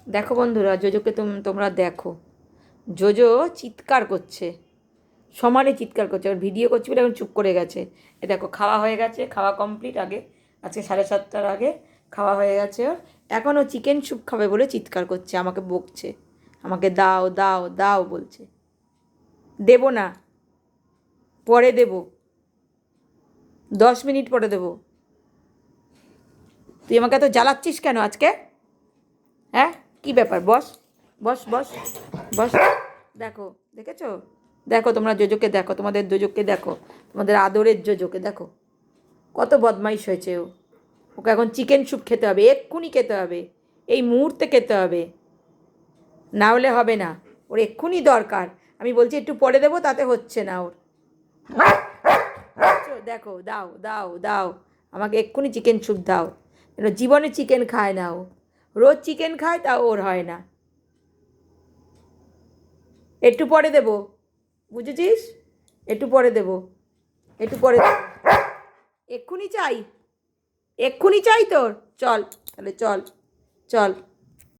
দেখো বন্ধুরা, জোজোকে তোমরা দেখো। জোজো চিৎকার করছে, সমানে চিৎকার করছে। আর ভিডিও করছি বলে এখন চুপ করে গেছে। এ দেখো, খাওয়া হয়ে গেছে, খাওয়া কমপ্লিট আগে, আজকে 7:30টার আগে খাওয়া হয়ে গেছে ওর। এখনও চিকেন স্যুপ খাবে বলে চিৎকার করছে, আমাকে বকছে, আমাকে দাও দাও দাও বলছে। দেবো না, পরে দেবো, 10 মিনিট পরে দেবো। তুই আমাকে এত জ্বালাচ্ছিস কেন আজকে? হ্যাঁ, কী ব্যাপার? বস বস বস বস। দেখো, দেখেছো? দেখো তোমরা জোজোকে দেখো, তোমাদের জোজোকে দেখো, তোমাদের আদরের জোজোকে দেখো, কত বদমাইশ হয়েছে ও। ওকে এখন চিকেন স্যুপ খেতে হবে, এক্ষুনি খেতে হবে, এই মুহূর্তে খেতে হবে, না হলে হবে না। ওর এক্ষুনি দরকার। আমি বলছি একটু পরে দেবো, তাতে হচ্ছে না ওর। দেখো, দাও দাও দাও, আমাকে এক্ষুনি চিকেন স্যুপ দাও। জীবনে চিকেন খায় না ও, রোজ চিকেন খায়, তা ওর হয় না। একটু পরে দেবো, বুঝেছিস? একটু পরে দেবো, একটু পরে দেবো। এক্ষুনি চাই, এক্ষুনি চাই তোর? চল তাহলে, চল চল।